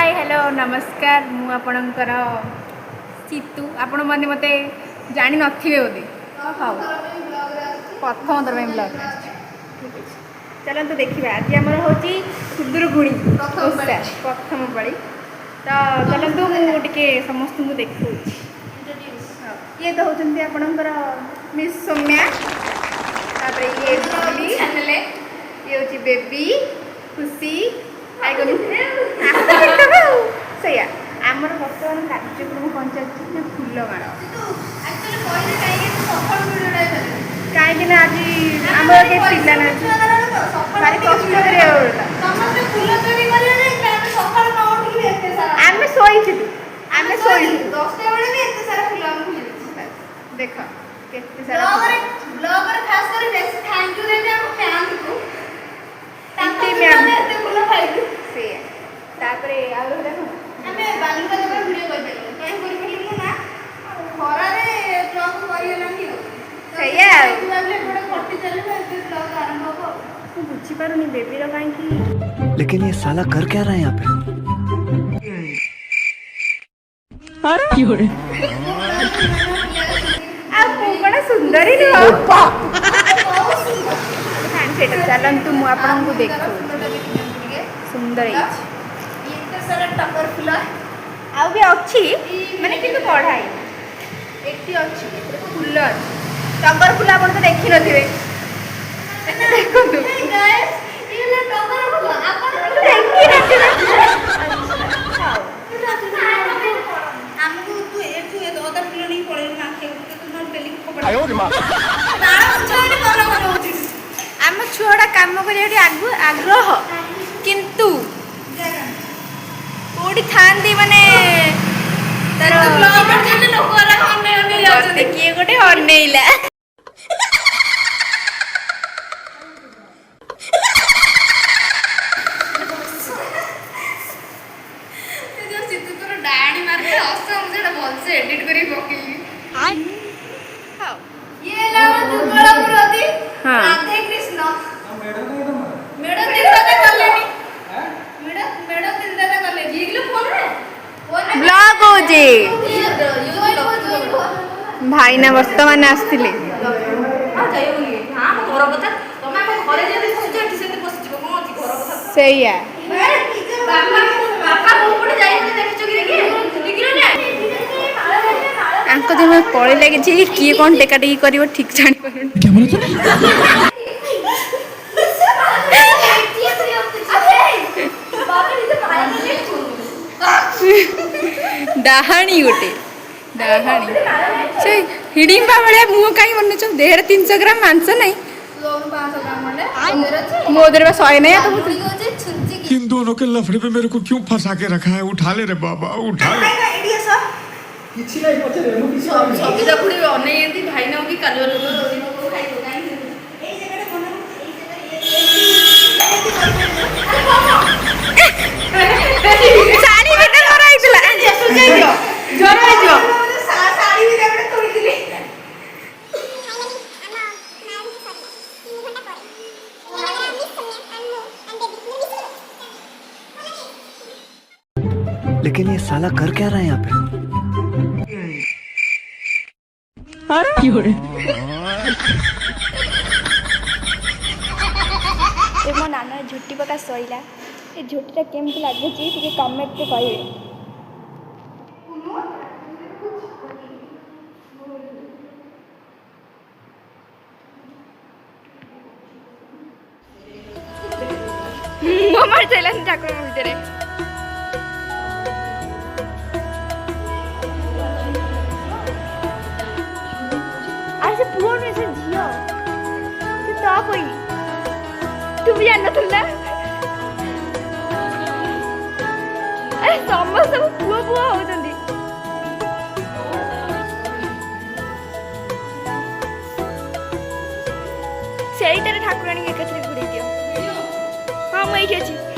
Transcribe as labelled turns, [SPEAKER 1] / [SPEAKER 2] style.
[SPEAKER 1] hi hello नमस्कार मु आपणकर सीतू आपण मैंने मत जानी नथिबे बोली हाँ प्रथम थर ब्लॉग ठीक है चलते देखा आज आम हूँ खुदुरकुणी प्रथम पाली तो चलतु मुझे समस्त देखू ये तो होती आपणकर मिस सौम्या ये हूँ बेबी खुशी सैया आमर बर्तमान कार्यक्रम कौन चलती फुलमाड़ कहीं आज आम पिला भारी कष्ट आम शोलु देख केते सारा बुझीपारुनी बेबी कहीं
[SPEAKER 2] लेकिन ये साला कर क्या रहा है यहाँ पे
[SPEAKER 1] सुंदरी चलतु मुझे देख सुंदर आ भी अच्छी माने किंतु पढ़ाई एटी अच्छी फुल टगर फुल आप तो देखी नथिबे आम छुआ कम कर आग्रह किंतु कोठी थांती माने किए गोटे अनेला भाई ना वर्तमान आसथिले सैया पड़े लगे किए कौन टेकाटेकी कर ठीक जानी डाहाणी गोटे डाहाणी से हिडिंबा भाया मुह कहीं बनुच देहर 300 ग्राम मांस नहीं मो देर 100 नहीं
[SPEAKER 3] इन दोनों के लफड़े पे मेरे को क्यों फंसा के रखा है उठा ले रे बाबा उठा ले
[SPEAKER 1] भाई ना भी
[SPEAKER 2] लेकिन ये साला कर क्या रहा है यहाँ पे
[SPEAKER 1] मो नाना झुटी पका सैला ये झुटीटा केमती लगुच कमेंट कहे मार चला ठाकुर भितर से पुओ नुहे से झील से तो कोई तू भी जान ना समस्त पुओ पुओ होती से ठाकुराणी एक घुड़े दियो हाँ मुझे अच्छी